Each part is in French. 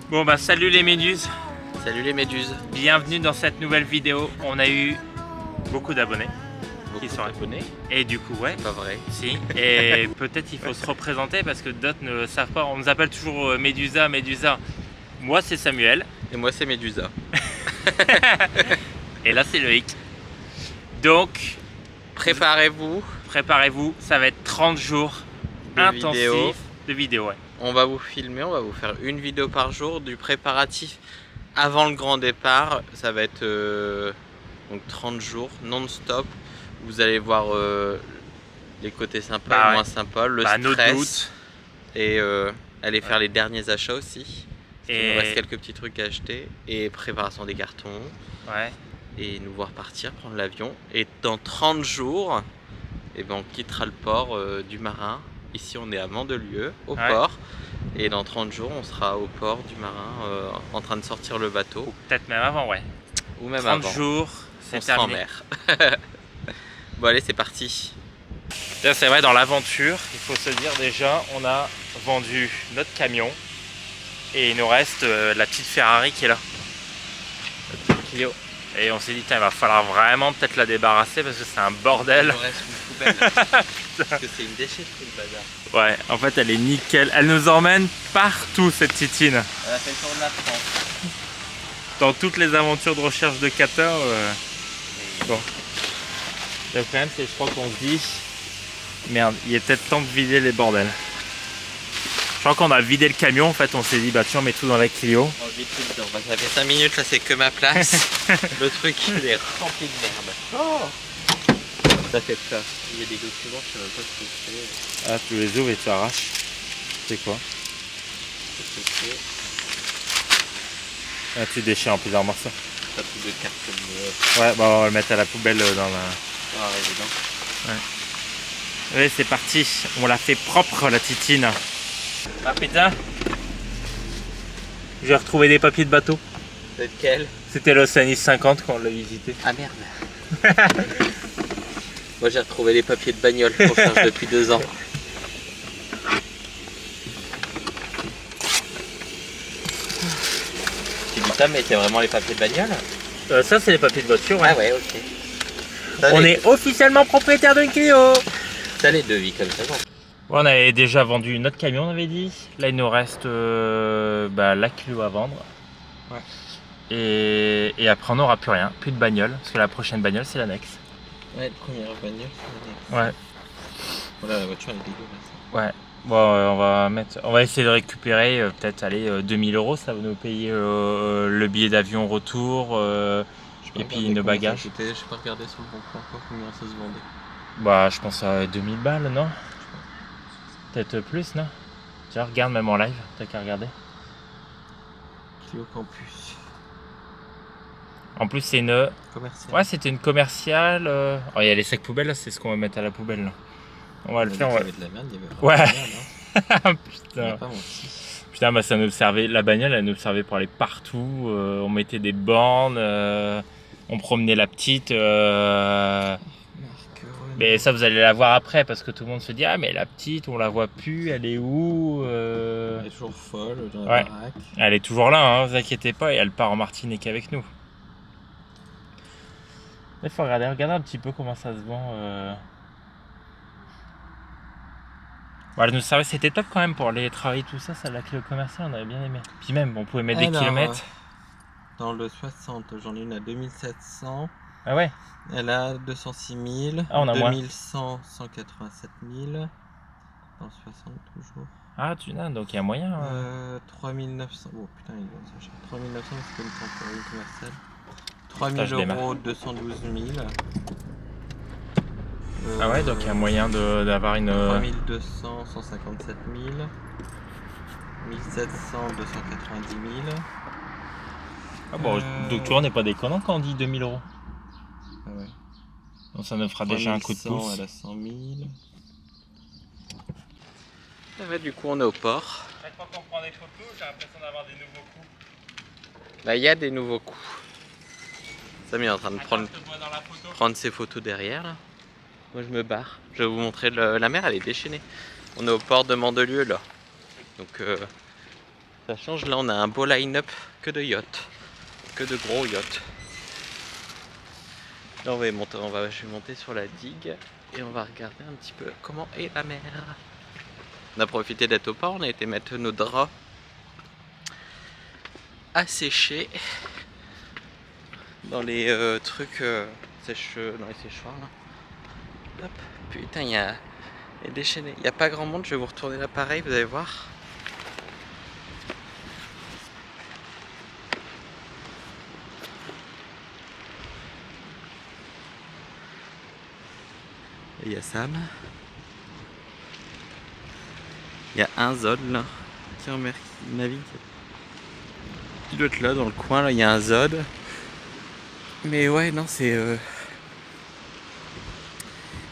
Bon bah salut les méduses. Salut les méduses. Bienvenue dans cette nouvelle vidéo. On a eu beaucoup d'abonnés. Beaucoup d'abonnés. Et du coup ouais. Pas vrai. Si. Et peut-être il faut se représenter parce que d'autres ne le savent pas. On nous appelle toujours Médusa, Médusa. Moi c'est Samuel. Et moi c'est Médusa. Et là c'est Loïc. Donc préparez-vous, ça va être 30 jours intensifs de vidéos. Ouais. On va vous filmer, on va vous faire une vidéo par jour du préparatif avant le grand départ. Ça va être donc 30 jours non-stop. Vous allez voir les côtés sympas, moins sympas, le stress. Nos doutes. Et aller faire les derniers achats aussi. Et il nous reste quelques petits trucs à acheter. Et préparation des cartons. Ouais. Et nous voir partir, prendre l'avion. Et dans 30 jours, eh ben, on quittera le port du Marin. Ici on est à Mandelieu, au port. Et dans 30 jours on sera au port du Marin en train de sortir le bateau. Ou peut-être même avant, ouais. Ou même 30 avant. jours, c'est terminé. En mer. Bon allez, c'est parti. C'est vrai, dans l'aventure, il faut se dire déjà, on a vendu notre camion. Et il nous reste la petite Ferrari qui est là. La petite Clio. Et on s'est dit, il va falloir vraiment peut-être la débarrasser parce que c'est un bordel. Il nous reste une poubelle. Parce que c'est une déchetterie le bazar. Ouais, en fait elle est nickel. Elle nous emmène partout cette titine. Elle a fait le tour de la France. Dans toutes les aventures de recherche de Qatar. Bon. Le problème c'est que je crois qu'on se dit, merde, il est peut-être temps de vider les bordels. Je crois qu'on a vidé le camion, en fait on s'est dit bah tiens on met tout dans la Clio. On vide tout dedans. Bah, ça fait 5 minutes là, c'est que ma place. Le truc il est rempli de merde. Oh, ça fait peur. Il y a des documents, je sais même pas ce que c'est. Ah tu les ouvres et tu arraches. C'est quoi? Ah tu déchires en plusieurs morceaux. Pas tout de carton. Ouais bah on va le mettre à la poubelle dans la... Ah évident. Ouais. Ouais c'est parti, on l'a fait propre la titine. Ah putain, j'ai retrouvé des papiers de bateau. C'est lequel? C'était l'Oceanis 50 quand on l'a visité. Ah merde. Moi j'ai retrouvé les papiers de bagnole qu'on cherche depuis 2 ans. Tu dis ça mais c'est vraiment les papiers de bagnole? Ça c'est les papiers de voiture. Ouais. Ah ouais, ok. On est officiellement propriétaire d'une Clio. T'as les devis comme ça. On avait déjà vendu notre camion, on avait dit. Là, il nous reste la Clio à vendre. Ouais. Et après, on n'aura plus rien, plus de bagnole, parce que la prochaine bagnole, c'est l'annexe. Ouais, la première bagnole, c'est l'annexe. Ouais. Voilà, la voiture, elle est dégueulasse. Ouais. Bon, on va essayer de récupérer peut-être 2000 €. Ça va nous payer le billet d'avion retour et puis nos bagages. Je n'ai pas regardé sur le bon plan encore combien ça se vendait. Bah, je pense à 2000 balles, non? Peut-être plus, non? Tiens, regarde même en live, t'as qu'à regarder. Clio Campus. En plus, c'est une... commerciale. Ouais, c'était une commerciale. Oh, il y a les sacs poubelles, là, c'est ce qu'on va mettre à la poubelle. Là. On va le faire. Il y avait de la merde, il y avait vraiment de la merde, Putain. Pas menti. Putain, bah ça nous servait. La bagnole, elle nous servait pour aller partout. On mettait des bornes. On promenait la petite. Mais ça, vous allez la voir après parce que tout le monde se dit ah, mais la petite, on la voit plus. Elle est où Elle est toujours folle dans la baraque. Elle est toujours là, hein, vous inquiétez pas. Et elle part en Martinique avec nous. Il faut regarder un petit peu comment ça se vend. Voilà, nous servait, c'était top quand même pour aller travailler tout ça, la Clio commerciale, on avait bien aimé. Puis même, on pouvait mettre des kilomètres. Dans le 60, j'en ai une à 2700. Ah ouais? Elle a 206 000. Ah, on a 2100, 187 000. Dans le 60 toujours. Ah, tu n'as, donc il y a moyen. 3900. Oh putain, il est ça cher. 3900, c'est comme temporaire commerciale. 3000 €, 212 000. Ah ouais, donc il y a moyen d'avoir une... 3200, 157 000. 1700, 290 000. Ah bon, donc tu vois, on n'est pas déconnant quand on dit 2000 €. Ah ouais. Donc ça nous fera déjà un coup de pouce. Elle a 100 000. Ah ouais, du coup, on est au port. Chaque fois qu'on prend des photos, j'ai l'impression d'avoir des nouveaux coups. Bah, il y a des nouveaux coups. Sam est en train de prendre ses photos derrière là. Moi je me barre. Je vais vous montrer, la mer, elle est déchaînée. On est au port de Mandelieu là. Donc Ça change, là on a un beau line-up que de yachts, que de gros yachts. Là je vais monter sur la digue et on va regarder un petit peu comment est la mer. On a profité d'être au port, on a été mettre nos draps à sécher dans les trucs dans les séchoirs là. Hop. Putain, il y a déchaîné. Il n'y a pas grand monde, je vais vous retourner l'appareil, vous allez voir. Il y a Sam. Il y a un Zod là qui navigue. Il doit être là dans le coin, là il y a un Zod. Mais ouais, non, c'est.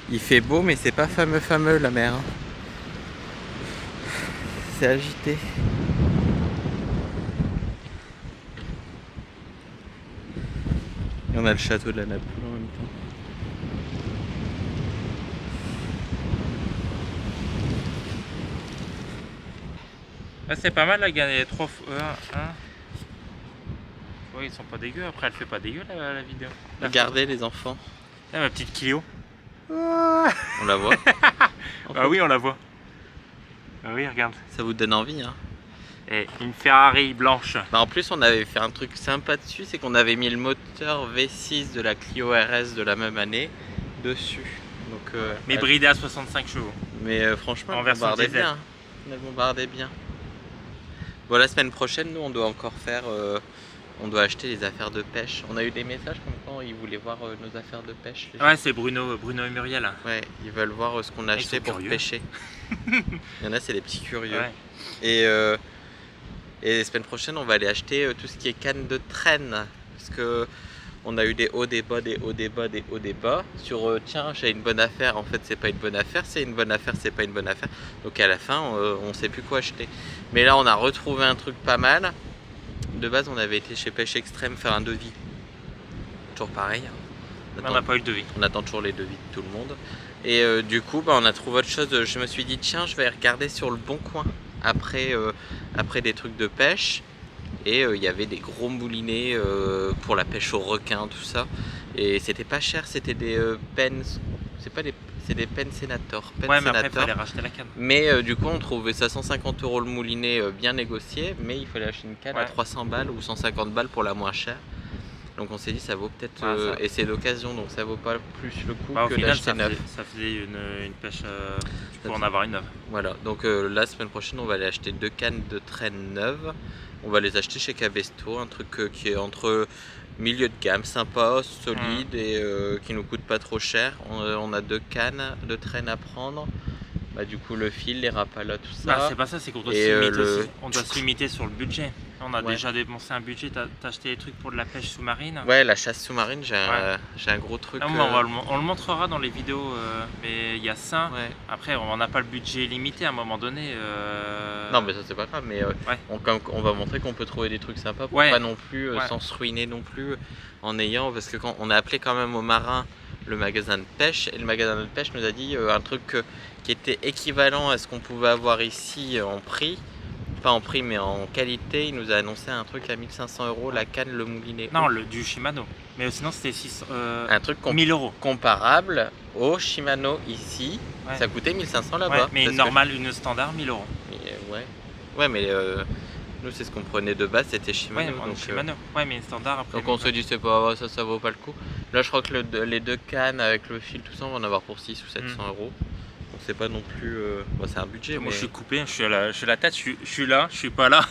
Il fait beau, mais c'est pas fameux la mer. C'est agité. Et on a le château de la Napoule en même temps. Ah, c'est pas mal, là, gagner 3 fois. Ouais, ils sont pas dégueux. Après, elle fait pas dégueu la vidéo. Regardez les enfants. Ah, ma petite Clio. On la voit. Ah oui, on la voit. Ah oui, regarde. Ça vous donne envie, hein. Et une Ferrari blanche. Bah, en plus, on avait fait un truc sympa dessus, c'est qu'on avait mis le moteur V6 de la Clio RS de la même année dessus. Donc, mais bridé à 65 chevaux. Mais franchement, en elle version bombardait diesel. bien. Elle bombardait bien. Bon, la semaine prochaine, nous, on doit encore faire... on doit acheter les affaires de pêche. On a eu des messages comme quoi ils voulaient voir nos affaires de pêche. Ouais, c'est Bruno et Muriel. Ouais, ils veulent voir ce qu'on a acheté pour pêcher. Il y en a, c'est des petits curieux. Ouais. Et la semaine prochaine, on va aller acheter tout ce qui est canne de traîne. Parce que on a eu des hauts, des bas, des hauts, des bas, des hauts, des bas. Sur tiens, j'ai une bonne affaire, en fait, c'est pas une bonne affaire. C'est une bonne affaire, c'est pas une bonne affaire. Donc à la fin, on sait plus quoi acheter. Mais là, on a retrouvé un truc pas mal. De base, on avait été chez Pêche Extrême faire un devis. Toujours pareil. On n'a pas eu de devis. On attend toujours les devis de tout le monde. Et du coup, on a trouvé autre chose. Je me suis dit, tiens, je vais regarder sur le Bon Coin après des trucs de pêche. Et il y avait des gros moulinets pour la pêche au requin, tout ça. Et c'était pas cher, c'était des pennes. C'est des pennes Senator. Ouais, mais après, il fallait racheter la canne. Mais du coup, on trouvait ça 150 € le moulinet bien négocié. Mais il fallait acheter une canne à 300 balles ou 150 balles pour la moins chère. Donc on s'est dit, ça vaut peut-être. Et c'est d'occasion, donc ça vaut pas plus le coup que d'acheter neuf. Ça faisait une pêche. Tu peux en avoir une neuve. Voilà, donc la semaine prochaine, on va aller acheter 2 cannes de traîne neuves. On va les acheter chez Cavesto, un truc qui est entre milieu de gamme, sympa, solide et qui nous coûte pas trop cher. On a 2 cannes de traîne à prendre. Bah, du coup, le fil, les rapalas, tout ça. Bah, c'est pas ça, c'est qu'on doit se limiter aussi. On doit se limiter sur le budget. On a déjà dépensé un budget. T'as acheté des trucs pour de la pêche sous-marine. Ouais, la chasse sous-marine, j'ai un gros truc. Non, on le montrera dans les vidéos, mais il y a ça. Ouais. Après, on n'a pas le budget limité à un moment donné. Non, mais ça c'est pas grave. Mais on va montrer qu'on peut trouver des trucs sympas pour pas non plus sans se ruiner non plus en ayant. Parce que quand on a appelé quand même aux marins le magasin de pêche, et le magasin de pêche nous a dit un truc qui était équivalent à ce qu'on pouvait avoir ici en prix. Pas en prix mais en qualité, il nous a annoncé un truc à 1500 € la canne, le moulinet. Non, du Shimano. Mais sinon c'était 600, un truc 1000 € comparable au Shimano ici. Ça coûtait 1500 là-bas. Ouais, mais une standard 1000 €. Ouais, mais nous c'est ce qu'on prenait de base, c'était Shimano. Ouais, Shimano. Ouais, mais standard après. Donc on se dit c'est pas ça vaut pas le coup. Là je crois que les 2 cannes avec le fil tout ça, on va en avoir pour 600 ou 700 €. Donc c'est pas non plus. C'est un budget. Moi je suis coupé, je suis à la tête, je suis là, je suis pas là.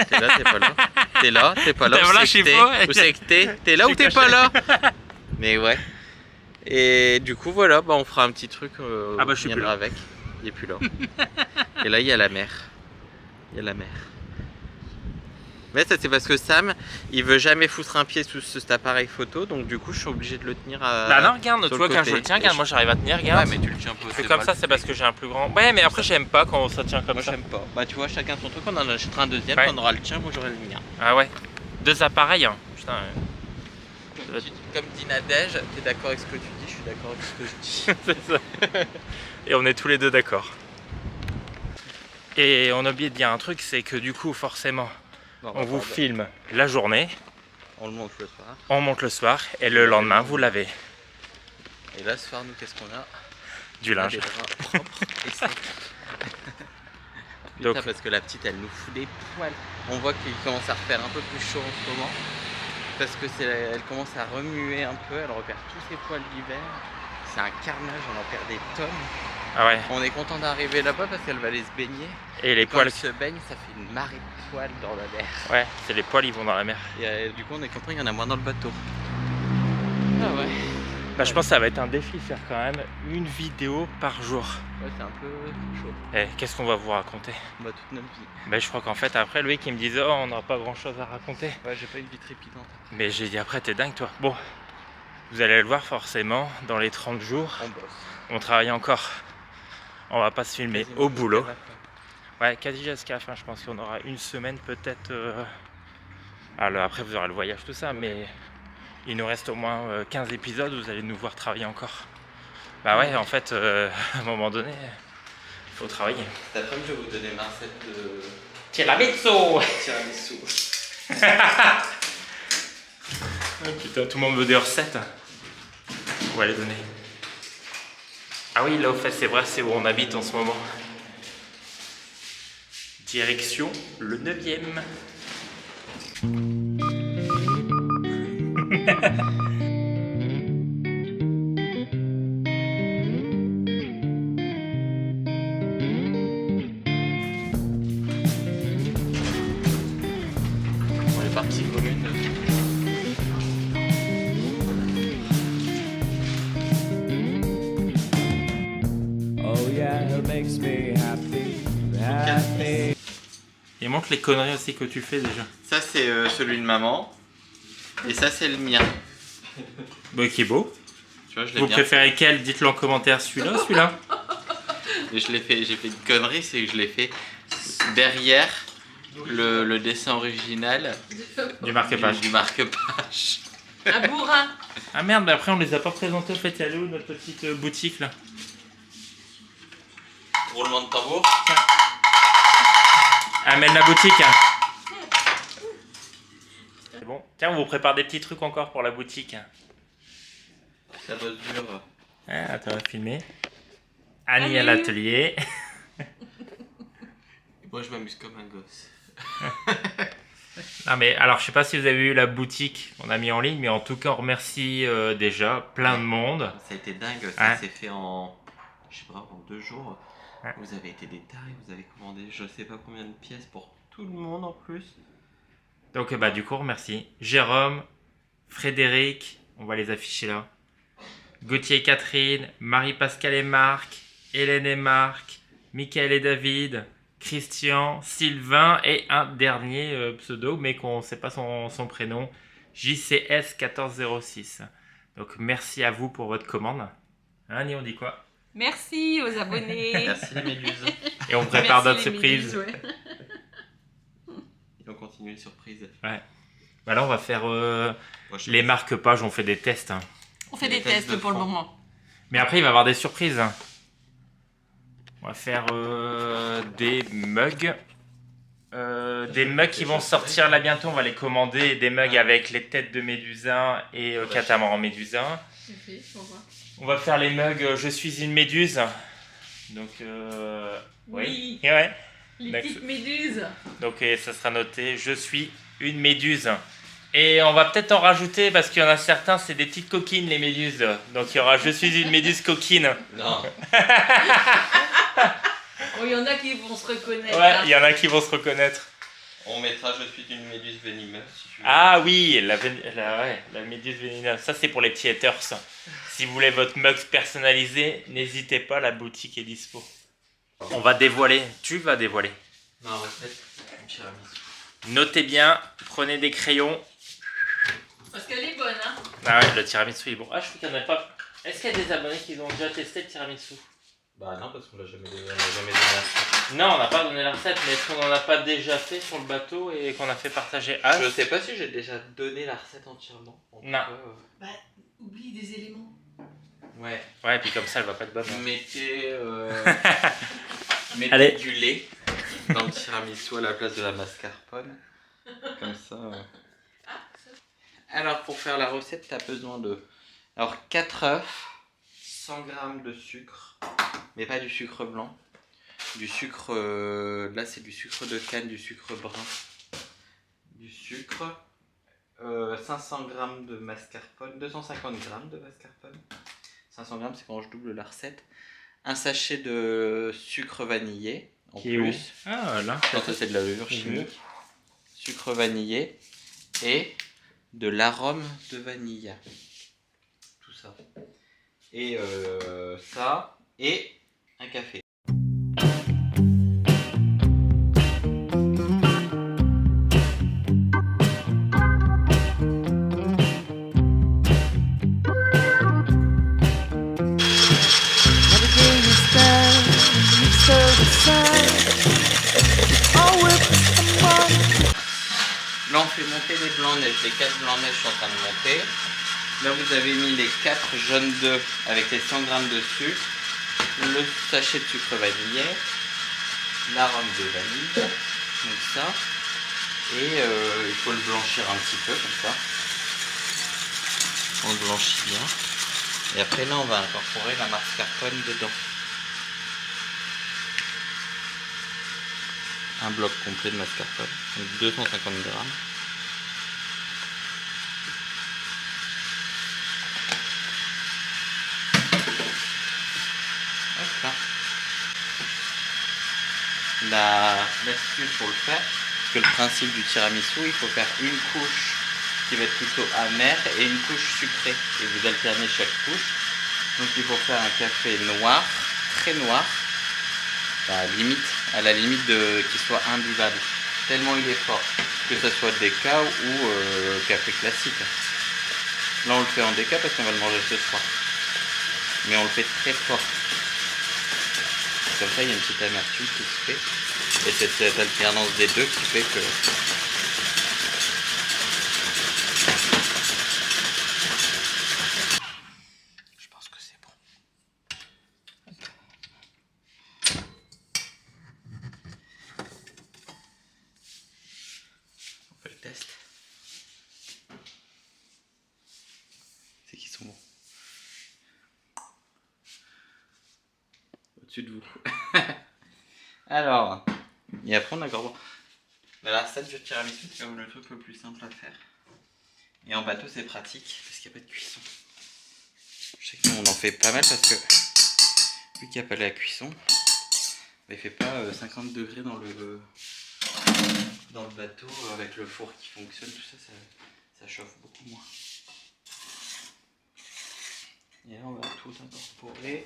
T'es là, t'es pas là. T'es là, t'es pas là. Où c'est que t'es? T'es là ou t'es pas là? Mais ouais. Et du coup voilà, on fera un petit truc. Je suis plus là. Avec. Il est plus là. Et là il y a la mer. Il y a la mer. Mais ça c'est parce que Sam, il veut jamais foutre un pied sous cet appareil photo, donc du coup je suis obligé de le tenir à. Bah non, regarde, tu vois quand je le tiens, regarde, moi j'arrive à tenir, regarde. Ouais, mais tu le tiens un peu. C'est comme ça, c'est parce que j'ai un plus grand. Ouais, mais après j'aime pas quand ça tient comme ça. Moi j'aime pas. Bah tu vois, chacun son truc, on en achètera un deuxième, quand on aura le tien, moi j'aurai le mien. Ah ouais. 2 appareils, hein. Putain. Comme dit Nadège, t'es d'accord avec ce que tu dis, je suis d'accord avec ce que je dis. C'est ça. Et on est tous les deux d'accord. Et on a oublié de dire un truc, c'est que du coup, forcément, on vous filme la journée, on le monte le soir. on monte le soir, et le lendemain, vous lavez. Et là, ce soir, nous, qu'est-ce qu'on a? Du linge. Des draps propres et secs. Putain, Donc, parce que la petite, elle nous fout des poils. On voit qu'il commence à refaire un peu plus chaud en ce moment. Parce que elle commence à remuer un peu, elle repère tous ses poils d'hiver. C'est un carnage, on en perd des tonnes. ah ouais. On est content d'arriver là-bas parce qu'elle va aller se baigner. Et les Quand poils. elle se baigne, ça fait une marée de poils dans la mer. Ouais, c'est les poils, ils vont dans la mer. Et du coup, on est content, il y en a moins dans le bateau. Ah ouais. Bah, je pense que ça va être un défi, faire quand même une vidéo par jour. Ouais, c'est un peu chaud. Et qu'est-ce qu'on va vous raconter? Bah, toute notre vie. Bah, je crois qu'en fait, après, lui qui me disait, oh, on n'aura pas grand chose à raconter. Ouais, j'ai pas une vie trépidante. Mais j'ai dit, après, t'es dingue, toi. Bon, vous allez le voir forcément, dans les 30 jours, On bosse. on travaille encore. On va pas se filmer Quasiment au boulot. jusqu'à la fin. Ouais, quasi jusqu'à la fin, je pense qu'on aura une semaine peut-être. Alors après, vous aurez le voyage, tout ça, mais il nous reste au moins 15 épisodes, vous allez nous voir travailler encore. Bah ouais, en fait, à un moment donné, il faut travailler. Cet après-midi, je vais vous donner ma recette de Tiramisu. Oh, putain, tout le monde veut des recettes. On va les donner. Ah oui, là au fait, c'est vrai, c'est où on habite en ce moment. Direction le 9e. On est parti commune. Oh yeah, it makes me happy. Et montre les conneries aussi que tu fais déjà. Ça, c'est celui de maman. Et ça, c'est le mien. Bah, qui est beau. Tu vois, je l'ai Vous bien préférez quel? Dites-le en commentaire, celui-là ou celui-là? Et j'ai fait une connerie, c'est que je l'ai fait derrière le dessin original Du marque-page. du marque-page. Un bourrin. Ah merde, mais après on les a pas présentés. En fait, elle est où notre petite boutique là? Roulement de tambour. Amène la boutique. C'est bon. Tiens, on vous prépare des petits trucs encore pour la boutique. Ça doit être dur. Ah, tu vas filmer. Annie à Salut. l'atelier. Moi, je m'amuse comme un gosse. Non mais alors je sais pas si vous avez vu la boutique qu'on a mis en ligne, mais en tout cas on remercie déjà plein de monde. Ça a été dingue, ça Ouais. s'est fait en, je sais pas, en 2 jours. Ouais. Vous avez été des tarés, vous avez commandé je sais pas combien de pièces pour tout le monde en plus. Donc bah du coup on remercie Jérôme, Frédéric, on va les afficher là. Gauthier et Catherine, Marie-Pascale et Marc, Hélène et Marc, Michael et David, Christian, Sylvain et un dernier pseudo, mais qu'on ne sait pas son prénom, JCS1406. Donc merci à vous pour votre commande. Annie, on dit quoi? Merci aux abonnés. Merci les méduses. Et on prépare d'autres Merci les surprises. méduses, ouais. Et on continue les surprises. Bah là on va faire Moi, je- les marque-pages, on fait des tests. On fait Les des tests tests de pour le fond. moment. Mais après il va y avoir des surprises. On va faire des mugs. Des mugs qui vont sortir là bientôt, on va les commander, des mugs avec les têtes de médusin et catamaran médusin. On va faire les mugs Je suis une méduse. Donc Oui. Et ouais. Les D'accord. petites méduses. Donc ça sera noté Je suis une méduse. Et on va peut-être en rajouter parce qu'il y en a certains, c'est des petites coquines les méduses. Donc il y aura Je suis une méduse coquine. Non. Oh, il y en a qui vont se reconnaître. Ouais, hein. il y en a qui vont se reconnaître. On mettra je suis une méduse venimeuse si tu veux. Ah oui, la méduse vénéneuse. Ça, c'est pour les petits haters. Si vous voulez votre mug personnalisé, n'hésitez pas, la boutique est dispo. On va dévoiler. Tu vas dévoiler. Ma recette, un tiramisu. Notez bien, prenez des crayons. Parce qu'elle est bonne, hein. Ah ouais, le tiramisu est bon. Ah, je crois qu'il n'y en a pas. Est-ce qu'il y a des abonnés qui ont déjà testé le tiramisu? Bah non, parce qu'on l'a jamais donné la recette. Non, on n'a pas donné la recette, mais est-ce qu'on n'en a pas déjà fait sur le bateau et qu'on a fait partager à Je sais pas si j'ai déjà donné la recette entièrement. En tout Non. cas, Bah, oublie des éléments. Ouais. Ouais, et puis comme ça, elle va pas être bonne. Mettez, mettez Allez. du lait. dans le tiramisu à la place de la mascarpone. Comme ça. Alors pour faire la recette, tu as besoin de 4 œufs, 100 g de sucre, mais pas du sucre blanc. Du sucre, là c'est du sucre de canne, du sucre brun. Du sucre, 500 g de mascarpone, 250 g de mascarpone. 500 g c'est quand je double la recette. Un sachet de sucre vanillé en Qui est plus. où? Ah là. Non, ça c'est de la levure chimique. Sucre vanillé et de l'arôme de vanille. Tout ça. Et ça et un café. Là on fait monter les blancs-neige, les 4 blancs-neige sont en train de monter. Là vous avez mis les 4 jaunes d'œufs avec les 100 g de sucre, le sachet de sucre vanillé, l'arôme de vanille, donc ça, et il faut le blanchir un petit peu comme ça. On le blanchit bien. Et après là on va incorporer la mascarpone dedans. Un bloc complet de mascarpone, donc 250 g. L'astuce pour le faire, parce que le principe du tiramisu, il faut faire une couche qui va être plutôt amère et une couche sucrée. Et vous alternez chaque couche. Donc il faut faire un café noir, très noir, à la limite qu'il soit imbuvable. Tellement il est fort, que ce soit déca ou café classique. Là on le fait en déca parce qu'on va le manger ce soir. Mais on le fait très fort. Comme ça il y a une petite amertume qui se fait. Et c'est cette alternance des deux qui fait que... Je pense que c'est bon. On fait le test. C'est qu'ils sont bons. Au-dessus de vous. Alors, et après on a encore bon. La recette du tiramisu, c'est comme le truc le plus simple à faire. Et en bateau, c'est pratique parce qu'il n'y a pas de cuisson. Je sais que nous on en fait pas mal parce que vu qu'il n'y a pas la cuisson, il fait pas 50 degrés dans le bateau avec le four qui fonctionne, tout ça, ça chauffe beaucoup moins. Et là on va tout incorporer.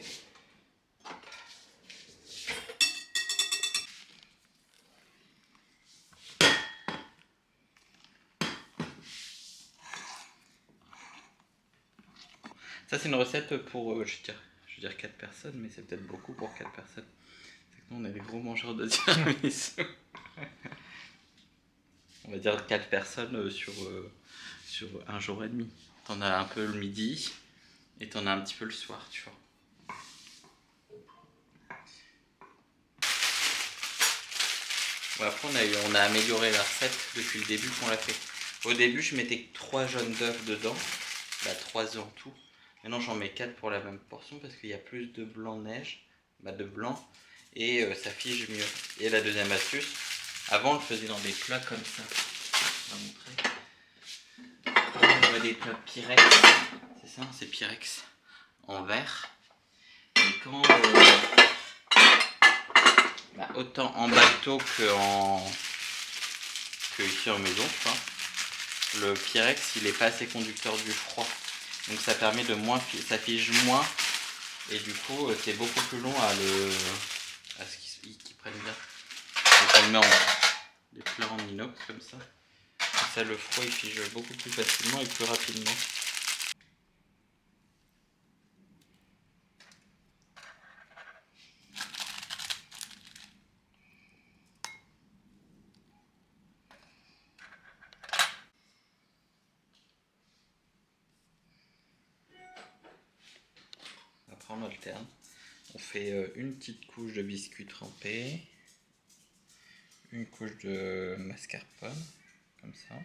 Ça c'est une recette pour, je veux dire 4 personnes, mais c'est peut-être beaucoup pour 4 personnes. C'est que nous on est des gros mangeurs de tiramisu. On va dire 4 personnes sur un jour et demi. T'en as un peu le midi et t'en as un petit peu le soir, tu vois. Bon, après on a amélioré la recette depuis le début qu'on l'a fait. Au début je mettais 3 jaunes d'œufs dedans, 3 œufs en tout. Maintenant j'en mets 4 pour la même portion parce qu'il y a plus de blanc-neige, de blanc, et ça fige mieux. Et la deuxième astuce, avant on le faisait dans des plats comme ça. Je vais montrer. On a des plats Pyrex, c'est ça, c'est Pyrex en verre. Et quand autant en bateau que ici en maison, je crois, le Pyrex il est pas assez conducteur du froid. Donc ça permet de moins, ça fige moins et du coup c'est beaucoup plus long à ce qu'il prenne bien. Donc on le met en des plats en inox comme ça. Et ça le froid il fige beaucoup plus facilement et plus rapidement. Après on alterne. On fait une petite couche de biscuit trempé, une couche de mascarpone, comme ça.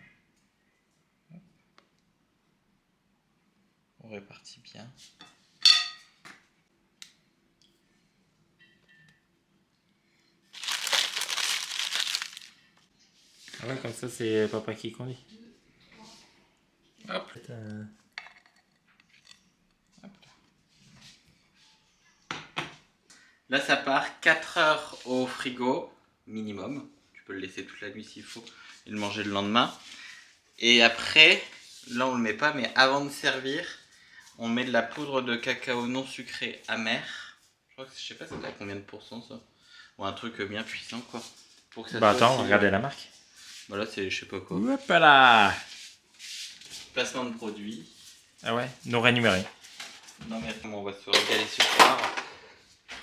Hop. On répartit bien. Ah ouais, comme ça, c'est papa qui conduit. Hop. Hop là, ça part 4 heures au frigo, minimum. Tu peux le laisser toute la nuit s'il faut et le manger le lendemain. Et après, là on le met pas, mais avant de servir, on met de la poudre de cacao non sucré amer. Je crois que je sais pas, c'est à combien de pourcents ça? Ou un truc bien puissant quoi. Pour que ça Bah soit attends, aussi, regardez la marque. Bah là c'est je sais pas quoi. Hop là. Placement de produit. Ah ouais, non rémunéré. Non mais on va se régaler ce soir.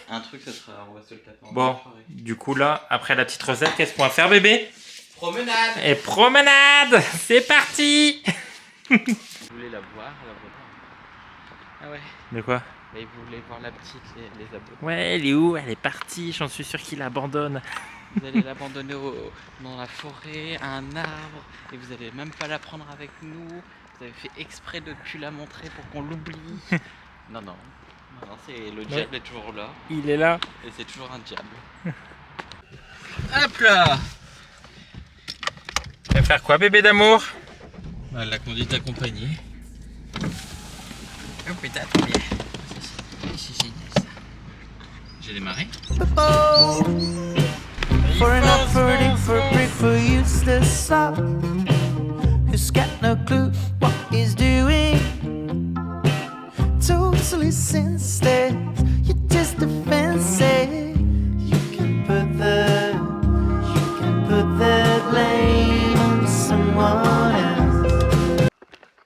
Un truc ça sera, on va se le taper en Bon, soirée. du coup là, après la petite recette, qu'est-ce qu'on va faire bébé? Promenade. Et promenade. C'est parti. Vous voulez la voir, la voilà. Ah ouais. De quoi? Et vous voulez voir la petite, les abonnés. Ouais, elle est où? Elle est partie, j'en suis sûr qu'il abandonne. Vous allez l'abandonner dans la forêt, à un arbre, et vous allez même pas la prendre avec nous. Vous avez fait exprès de ne plus la montrer pour qu'on l'oublie. Non, c'est le diable est toujours là, Il est là. et c'est toujours un diable. Hop là. Tu vas faire quoi bébé d'amour? La conduite accompagnée. Oh putain, trop bien. C'est génial ça. J'ai démarré. For an offering for a brick for useless sap who's got no clue what he's doing. Totally senseless, you're just offensive. You can put the blame on someone else.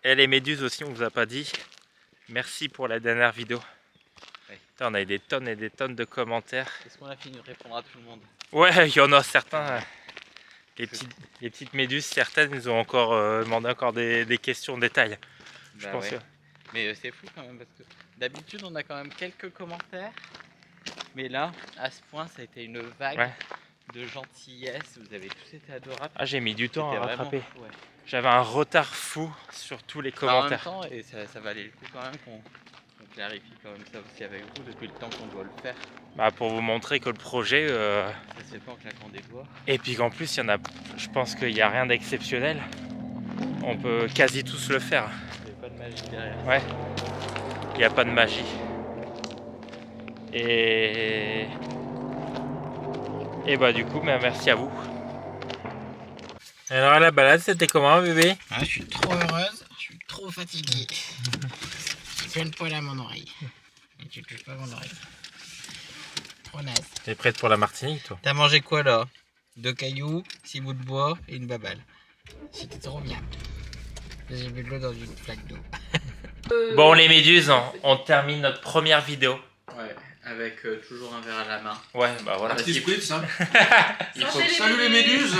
Et les méduses aussi, on vous a pas dit. Merci pour la dernière vidéo. Ouais. Putain, on a eu des tonnes et des tonnes de commentaires. Est-ce qu'on a fini de répondre à tout le monde? Ouais, il y en a certains. Les petites méduses, certaines, ils ont encore demandé encore des questions de détail. Je pense. Ouais. Mais c'est fou quand même parce que d'habitude on a quand même quelques commentaires. Mais là, à ce point, ça a été une vague Ouais. de gentillesse. Vous avez tous été adorables. Ah, j'ai mis du temps à C'était rattraper. vraiment fou, ouais. J'avais un retard fou sur tous les En même commentaires. temps, et ça valait le coup quand même qu'on clarifie quand même ça aussi avec vous depuis le temps qu'on doit le faire. Bah, pour vous montrer que le projet. Ça se fait pas en claquant des doigts. Et puis qu'en plus, il y en a. Je pense qu'il n'y a rien d'exceptionnel. On peut quasi tous le faire. Il n'y a pas de magie derrière. Ouais. Il n'y a pas de magie. Et bah du coup, bah, merci à vous. Alors la balade, c'était comment bébé? Ah, je suis trop heureuse, je suis trop fatiguée. J'ai plein de poils à mon oreille. Et tu touches pas mon oreille. Trop naze. T'es prête pour la Martinique toi? T'as mangé quoi là? 2 cailloux, 6 bouts de bois et une babale. C'était trop bien. J'ai bu de l'eau dans une flaque d'eau. Bon les méduses, on termine notre première vidéo. Ouais, avec toujours un verre à la main. Ouais, bah voilà. Parce qu'il faut- ça. il faut- Salut les méduses.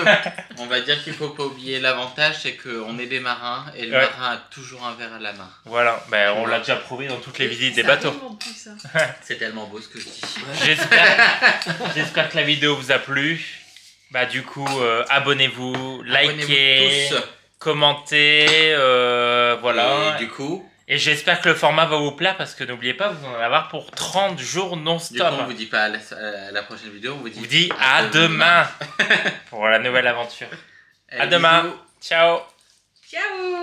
On va dire qu'il faut pas oublier l'avantage, c'est qu'on est des marins et le Ouais. marin a toujours un verre à la main. Voilà, bah, on l'a déjà prouvé dans toutes les visites des Ça bateaux. rime en plus, ça. C'est tellement beau ce que je dis. J'espère que la vidéo vous a plu. Bah du coup, abonnez-vous, likez, Abonnez-vous tous. commentez, voilà. Et du coup, Et j'espère que le format va vous plaire parce que n'oubliez pas, vous en allez avoir pour 30 jours on non-stop. vous dit pas à la prochaine vidéo, on vous Je vous dit dis à demain pour la nouvelle aventure. À demain. Bisous. Ciao. Ciao.